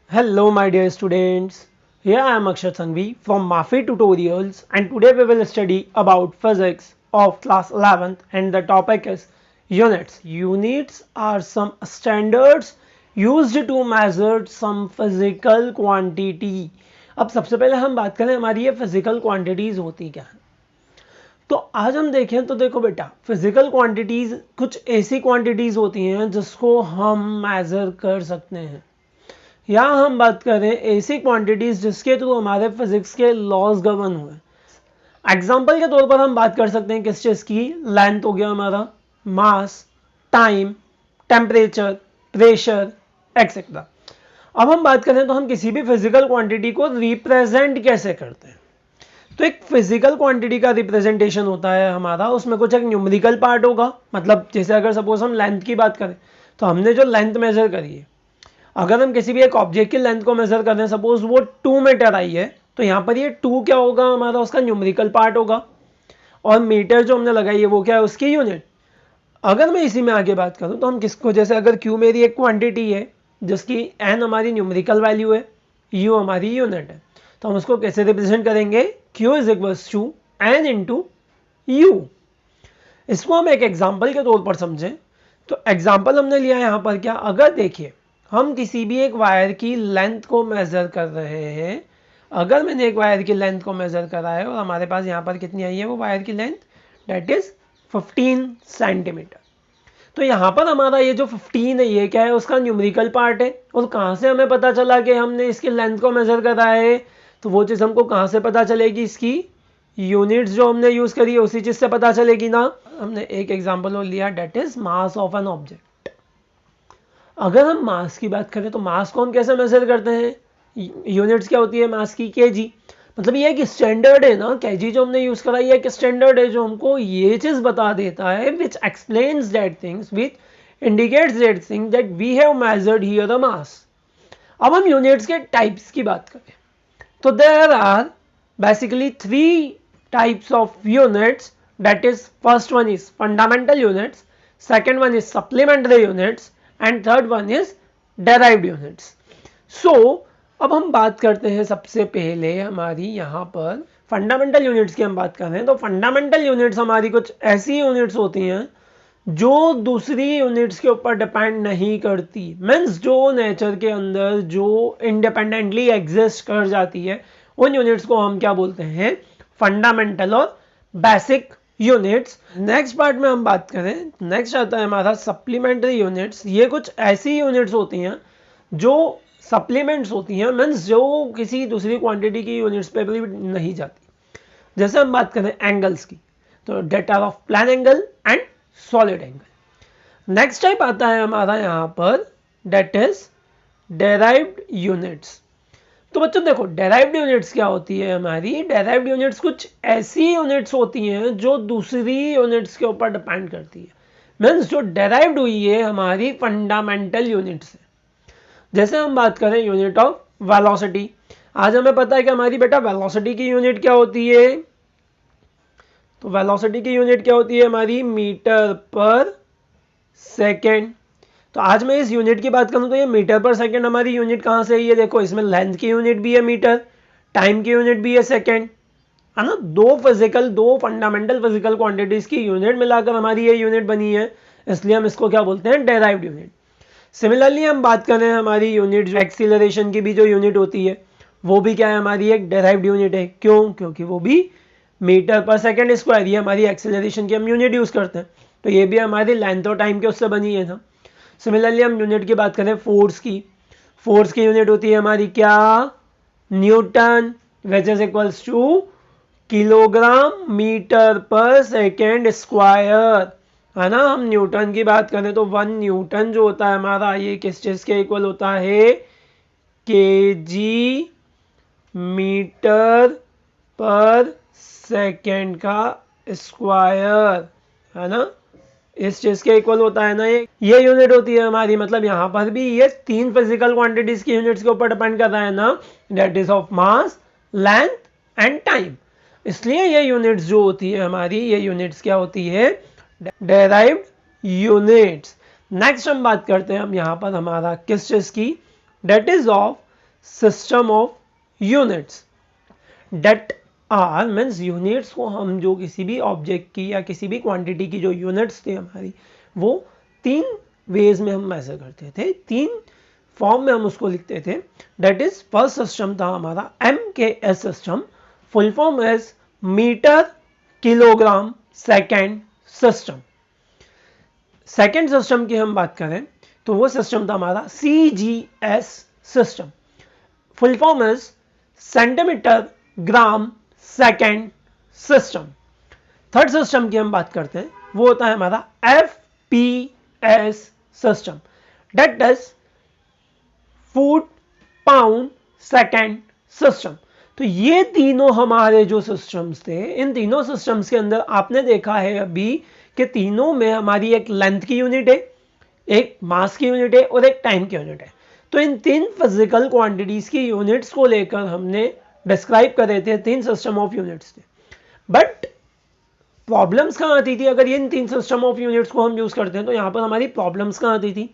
Hello my dear students, here I am Akshat Sanghvi from Mafi Tutorials and today we will study about physics of class 11th and the topic is units. Units are some standards used to measure some physical quantity. अब सबसे पहले हम बात करें हमारी ये physical quantities होती क्या है। तो आज हम देखें तो देखो बेटा फिजिकल क्वांटिटीज कुछ ऐसी क्वांटिटीज होती हैं जिसको हम मेजर कर सकते हैं। यहाँ हम बात करें ऐसी क्वांटिटीज जिसके थ्रू हमारे फिजिक्स के लॉज गवर्न हुए। एग्जाम्पल के तौर पर हम बात कर सकते हैं किस चीज़ की, लेंथ हो गया हमारा, मास, टाइम, टेम्परेचर, प्रेशर एक्सेट्रा। अब हम बात करें तो हम किसी भी फिजिकल क्वांटिटी को रिप्रेजेंट कैसे करते हैं। तो एक फिजिकल क्वांटिटी का रिप्रेजेंटेशन होता है हमारा, उसमें कुछ एक न्यूमेरिकल पार्ट होगा। मतलब जैसे अगर सपोज हम लेंथ की बात करें तो हमने जो लेंथ मेजर करी है, अगर हम किसी भी एक ऑब्जेक्ट की लेंथ को मेजर कर रहे हैं, सपोज वो 2 मीटर आई है, तो यहाँ पर ये 2 क्या होगा हमारा, उसका न्यूमेरिकल पार्ट होगा। और मीटर जो हमने लगाई है वो क्या है, उसकी यूनिट। अगर मैं इसी में आगे बात करूँ तो हम किसको, जैसे अगर क्यू मेरी एक क्वांटिटी है जिसकी एन हमारी न्यूमेरिकल वैल्यू है, यू हमारी यूनिट है, तो हम उसको कैसे रिप्रेजेंट करेंगे, q is equals to n into u. इसको हम एक एग्जाम्पल के तौर पर समझें तो एग्जाम्पल हमने लिया यहाँ पर क्या, अगर देखिए हम किसी भी एक वायर की लेंथ को मेजर कर रहे हैं। अगर मैंने एक वायर की लेंथ को मेजर करा है और हमारे पास यहाँ पर कितनी आई है वो वायर की लेंथ, डेट इज 15 सेंटीमीटर। तो यहाँ पर हमारा ये जो 15 है ये क्या है, उसका न्यूमेरिकल पार्ट है। और कहाँ से हमें पता चला कि हमने इसकी लेंथ को मेजर करा है, तो वो चीज़ हमको कहाँ से पता चलेगी, इसकी यूनिट्स जो हमने यूज़ करी है उसी चीज़ से पता चलेगी ना। हमने एक एग्जाम्पल और लिया, that is mass of an object. अगर हम मास की बात करें तो मास को हम कैसे मेजर करते हैं, यूनिट्स क्या होती है मास की, केजी। मतलब ये एक स्टैंडर्ड है ना, केजी जो हमने यूज करा, ये एक स्टैंडर्ड है जो हमको ये चीज बता देता है, which explains that things, which indicates that thing that we have measured here the mass. अब हम यूनिट्स के टाइप्स की बात करें तो there are basically 3 types of units. That is first one is fundamental units, second one is supplementary units and third one is derived units. So अब हम बात करते हैं सबसे पहले हमारी यहाँ पर फंडामेंटल यूनिट्स की हम बात कर रहे हैं। तो फंडामेंटल यूनिट्स हमारी कुछ ऐसी यूनिट्स होती हैं जो दूसरी यूनिट्स के ऊपर डिपेंड नहीं करती, मीन्स जो नेचर के अंदर जो इंडिपेंडेंटली एग्जिस्ट कर जाती है, उन यूनिट्स को हम क्या बोलते हैं, फंडामेंटल और बेसिक यूनिट्स। नेक्स्ट पार्ट में हम बात करें, नेक्स्ट आता है हमारा सप्लीमेंट्री यूनिट्स। ये कुछ ऐसी यूनिट्स होती हैं जो सप्लीमेंट्स होती हैं, मीन्स जो किसी दूसरी क्वांटिटी की यूनिट्स पे भी नहीं जाती। जैसे हम बात करें एंगल्स की, तो that are of plane angle and solid angle. Next type आता है हमारा यहाँ पर, डेट इज डेराइव्ड यूनिट्स। तो बच्चों देखो डेराइव्ड यूनिट्स क्या होती है हमारी, डेराइव्ड यूनिट्स कुछ ऐसी यूनिट्स होती हैं जो दूसरी यूनिट्स के ऊपर डिपेंड करती है, मीन्स जो डेराइव्ड हुई है हमारी फंडामेंटल यूनिट से। जैसे हम बात करें यूनिट ऑफ वेलोसिटी, आज हमें पता है कि हमारी बेटा वेलोसिटी की यूनिट क्या होती है, तो वेलोसिटी की यूनिट क्या होती है हमारी, मीटर पर सेकेंड। तो आज मैं इस यूनिट की बात करूं तो ये मीटर पर सेकेंड हमारी यूनिट कहां से है, ये देखो इसमें लेंथ की यूनिट भी है मीटर, टाइम की यूनिट भी है सेकेंड, है ना। दो फंडामेंटल फिजिकल क्वांटिटीज की यूनिट मिलाकर हमारी ये यूनिट बनी है, इसलिए हम इसको क्या बोलते हैं, डेराइव्ड यूनिट। सिमिलरली हम बात करें हमारी यूनिट एक्सीलरेशन की भी जो यूनिट होती है वो भी क्या है हमारी एक डेराइव्ड यूनिट है। क्यों, क्योंकि वो भी मीटर पर सेकेंड स्क्वायर, ये हमारी एक्सीलरेशन की हम यूनिट यूज करते हैं, तो ये भी हमारी लेंथ और टाइम के उससे बनी है ना। सिमिलरली हम यूनिट की बात करें फोर्स की, फोर्स की यूनिट होती है हमारी क्या, Newton, which is equals to kilogram metre per second square, है ना। हम न्यूटन की बात करें तो 1 न्यूटन जो होता है हमारा, ये किस चीज के इक्वल होता है, केजी मीटर पर सेकेंड का स्क्वायर, है ना, इस चीज के इक्वल होता है ना। ये यूनिट होती है हमारी, मतलब यहाँ पर भी ये 3 फिजिकल क्वांटिटीज की यूनिट्स के ऊपर डिपेंड कर रहा है ना, that is of mass, length and time. इसलिए ये यूनिट्स जो होती है हमारी, ये यूनिट्स क्या होती है, डेराइव्ड यूनिट्स। नेक्स्ट हम बात करते हैं हम यहाँ पर हमारा किस चीज की, that is of system of units that are means units को हम जो किसी भी ऑब्जेक्ट की या किसी भी क्वांटिटी की जो यूनिट्स थी हमारी वो 3 वेज में हम मेजर करते थे, 3 फॉर्म में हम उसको लिखते थे। डेट इज फर्स्ट सिस्टम था हमारा MKS system, full form is metre kilogram second system. Second system की हम बात करें तो वो सिस्टम था हमारा CGS system, full form is centimetre gram second system. Third system की हम बात करते हैं वो होता है हमारा FPS system, that is foot pound second system. तो ये तीनों हमारे जो सिस्टम्स थे, इन तीनों सिस्टम्स के अंदर आपने देखा है अभी कि तीनों में हमारी एक लेंथ की यूनिट है, एक मास की यूनिट है और एक टाइम की यूनिट है। तो इन 3 फिजिकल क्वांटिटीज की यूनिट्स को लेकर हमने डिस्क्राइब कर रहे थे, 3 सिस्टम ऑफ यूनिट्स थे। बट प्रॉब्लम्स कहाँ आती थी अगर इन 3 सिस्टम ऑफ यूनिट्स को हम यूज करते हैं? तो यहाँ पर हमारी प्रॉब्लम्स कहाँ आती थी?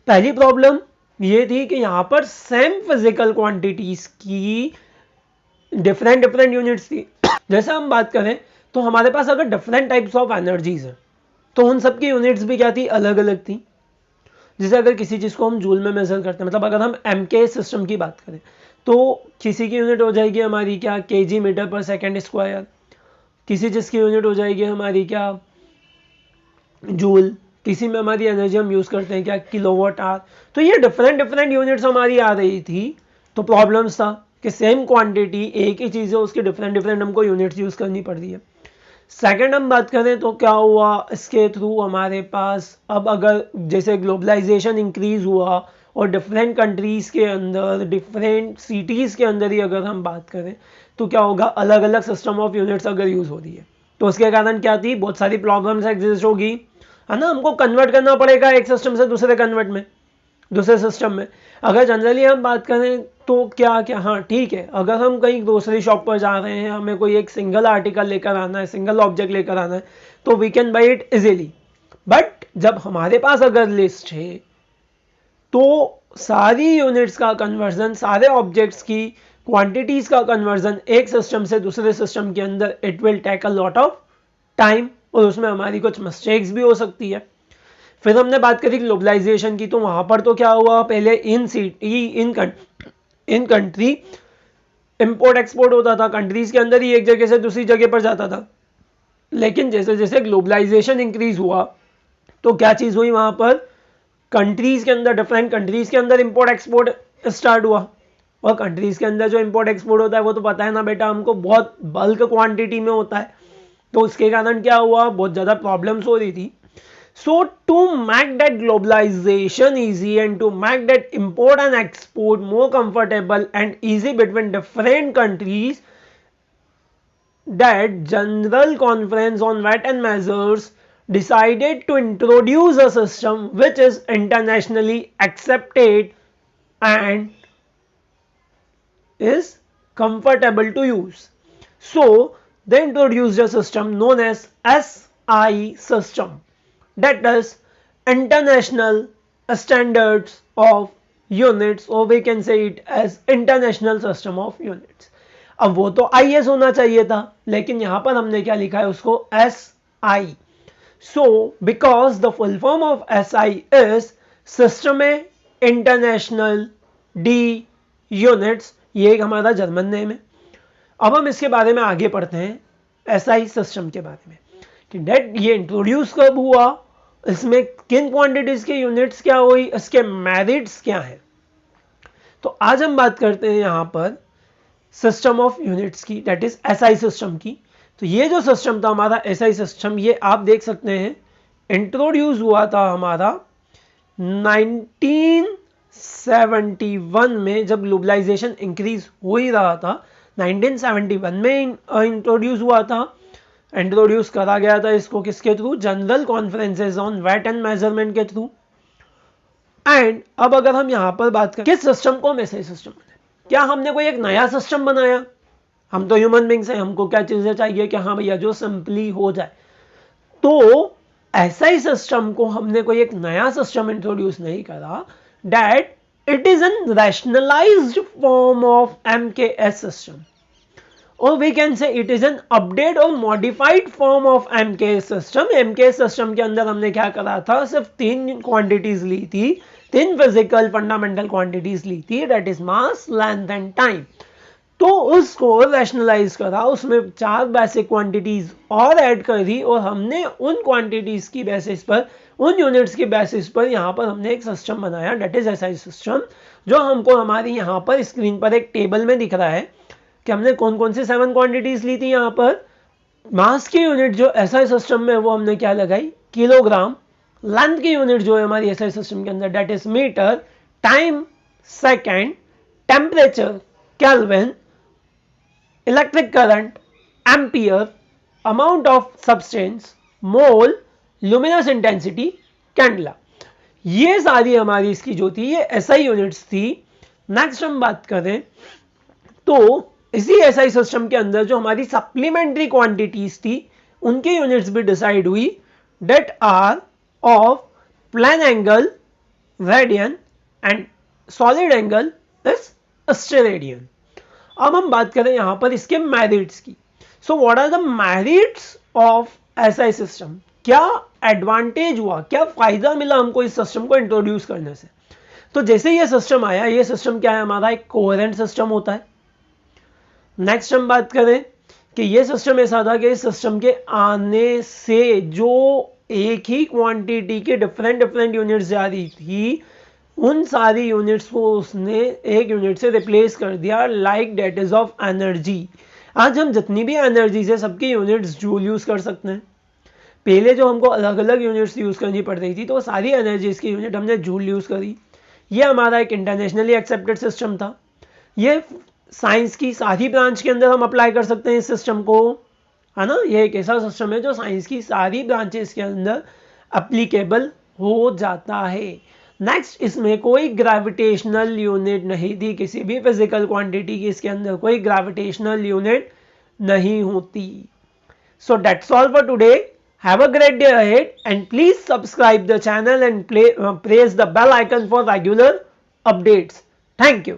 पहली प्रॉब्लम ये थी कि यहाँ पर सेम फिजिकल क्वांटिटीज की डिफरेंट यूनिट्स थी। जैसे हम बात करें तो हमारे पास अगर डिफरेंट टाइप्स ऑफ एनर्जीज है तो उन सब की यूनिट्स भी क्या थी? अलग अलग थी। जैसे अगर किसी चीज को हम जूल में मेजर करते हैं, मतलब अगर हम MK सिस्टम की बात करें तो किसी की यूनिट हो जाएगी हमारी क्या? kg metre per second square. किसी चीज की यूनिट हो जाएगी हमारी क्या? जूल। किसी में हमारी एनर्जी हम यूज करते हैं क्या? Kilowatt hour. तो ये डिफरेंट यूनिट्स हमारी आ रही थी। तो प्रॉब्लम्स था कि सेम क्वांटिटी एक ही चीज है, उसकी डिफरेंट हमको यूनिट्स यूज करनी पड़ रही है। सेकंड हम बात करें तो क्या हुआ इसके थ्रू हमारे पास, अब अगर जैसे ग्लोबलाइजेशन इंक्रीज हुआ और डिफरेंट कंट्रीज के अंदर, डिफरेंट सिटीज के अंदर ही अगर हम बात करें तो क्या होगा? अलग अलग सिस्टम ऑफ यूनिट्स अगर यूज हो रही है तो उसके कारण क्या थी? बहुत सारी प्रॉब्लम्स एग्जिस्ट होगी, है ना। हमको कन्वर्ट करना पड़ेगा एक सिस्टम से दूसरे सिस्टम में। अगर जनरली हम बात करें तो क्या हाँ ठीक है, अगर हम कहीं ग्रोसरी शॉप पर जा रहे हैं, हमें कोई एक सिंगल आर्टिकल लेकर आना है, सिंगल ऑब्जेक्ट लेकर आना है, तो we can buy it easily. But जब हमारे पास अगर लिस्ट है तो सारी यूनिट्स का कन्वर्जन, सारे ऑब्जेक्ट्स की क्वांटिटीज का कन्वर्जन एक सिस्टम से दूसरे सिस्टम के अंदर, it will take a lot of time और उसमें हमारी कुछ मिस्टेक्स भी हो सकती है। फिर हमने बात करी ग्लोबलाइजेशन की, तो वहां पर तो क्या हुआ? पहले इन कंट्री इंपोर्ट एक्सपोर्ट होता था, कंट्रीज के अंदर ही एक जगह से दूसरी जगह पर जाता था। लेकिन जैसे जैसे ग्लोबलाइजेशन इंक्रीज हुआ तो क्या चीज हुई? वहां पर कंट्रीज के अंदर, डिफरेंट कंट्रीज के अंदर इंपोर्ट एक्सपोर्ट स्टार्ट हुआ। और कंट्रीज के अंदर जो इंपोर्ट एक्सपोर्ट होता है वो तो पता है ना बेटा हमको, बहुत बल्क क्वांटिटी में होता है। तो उसके कारण क्या हुआ? बहुत ज्यादा प्रॉब्लम्स हो रही थी। So to make that globalization easy and to make that import and export more comfortable and easy between different countries, that General Conference on Weight and Measures decided to introduce a system which is internationally accepted and is comfortable to use. So they introduced a system known as SI system, that is international standards of units, or we can say it as international system of units. अब वो तो IS होना चाहिए था, लेकिन यहां पर हमने क्या लिखा है उसको? SI. So because the full form of SI is Systeme International D Units, ये एक हमारा जर्मन नेम है। अब हम इसके बारे में आगे पढ़ते हैं, SI सिस्टम के बारे में कि डेट ये इंट्रोड्यूस कब हुआ, इसमें किन क्वांटिटीज के यूनिट्स क्या हुई, इसके मेरिट्स क्या है। तो आज हम बात करते हैं यहां पर सिस्टम ऑफ यूनिट्स की, दैट इज SI सिस्टम की। तो ये जो सिस्टम था हमारा SI सिस्टम, ये आप देख सकते हैं इंट्रोड्यूस हुआ था हमारा 1971 में, जब ग्लोबलाइजेशन इंक्रीज हो ही रहा था। 1971 में इंट्रोड्यूस हुआ था, इंट्रोड्यूस करा गया था इसको किसके through? General conferences on weight and measurement के थ्रू। एंड अब अगर हम यहां पर बात करें किस सिस्टम को हम SI सिस्टम बनाए, क्या हमने कोई एक नया सिस्टम बनाया? हम तो ह्यूमन बींग्स हैं, हमको क्या चीजें चाहिए कि हाँ भैया जो सिंपली हो जाए। तो SI सिस्टम को हमने कोई एक नया सिस्टम इंट्रोड्यूस नहीं करा, that It is a rationalized form of MKS system, or we can say it is an update or modified form of MKS system. MKS system के अंदर हमने क्या करा था, सिर्फ तीन क्वांटिटीज ली थी, तीन फिजिकल फंडामेंटल क्वांटिटीज ली थी, that is mass, length and time. तो उसको रैशनलाइज करा, उसमें चार बेसिक क्वांटिटीज और ऐड कर दी, और हमने उन क्वांटिटीज की बेसिस पर, उन यूनिट्स की बेसिस पर यहाँ पर हमने एक सिस्टम बनाया, डेट इज एसआई सिस्टम, जो हमको हमारी यहाँ पर स्क्रीन पर एक टेबल में दिख रहा है कि हमने कौन कौन सी 7 क्वांटिटीज ली थी। यहाँ पर मास की यूनिट जो एसआई सिस्टम में, वो हमने क्या लगाई, किलोग्राम। लेंथ की यूनिट जो है हमारी एसआई सिस्टम के अंदर, that is metre. Time second, temperature kelvin, electric current ampere, amount of substance mole, luminous intensity candela. ये सारी हमारी इसकी जो थी ये एसआई यूनिट्स थी। नेक्स्ट हम बात करें तो इसी एसआई सिस्टम के अंदर जो हमारी सप्लीमेंट्री क्वांटिटीज थी उनकी यूनिट्स भी डिसाइड हुई, that are of plane angle, radian and solid angle is steradian. अब हम बात करें यहां पर इसके मेरिट्स की। So what are the merits of SI system, क्या एडवांटेज हुआ, क्या फायदा मिला हमको इस सिस्टम को इंट्रोड्यूस करने से। तो जैसे ये सिस्टम आया, ये सिस्टम क्या है हमारा, एक कोहेरेंट सिस्टम होता है। नेक्स्ट हम बात करें कि ये सिस्टम ऐसा था कि इस सिस्टम के आने से जो एक ही क्वांटिटी के डिफरेंट डिफरेंट यूनिट्स जा रही थी, उन सारी यूनिट्स को उसने एक यूनिट से रिप्लेस कर दिया, like that is of energy. आज हम जितनी भी एनर्जी है सबकी यूनिट्स जूल यूज कर सकते हैं। पहले जो हमको अलग अलग यूनिट्स यूज करनी पड़ रही थी, तो सारी एनर्जीज की यूनिट हमने जूल यूज करी। ये हमारा एक इंटरनेशनली एक्सेप्टेड सिस्टम था। ये साइंस की सारी ब्रांच के अंदर हम अप्लाई कर सकते हैं इस सिस्टम को, है ना। ये एक ऐसा सिस्टम है जो साइंस की सारी ब्रांचेस के अंदर एप्लीकेबल हो जाता है। नेक्स्ट, इसमें कोई ग्रेविटेशनल यूनिट नहीं थी, किसी भी फिजिकल क्वांटिटी की इसके अंदर कोई ग्रेविटेशनल यूनिट नहीं होती। So that's all for today. Have a great day ahead and please subscribe the channel and press the bell icon for regular updates. Thank you.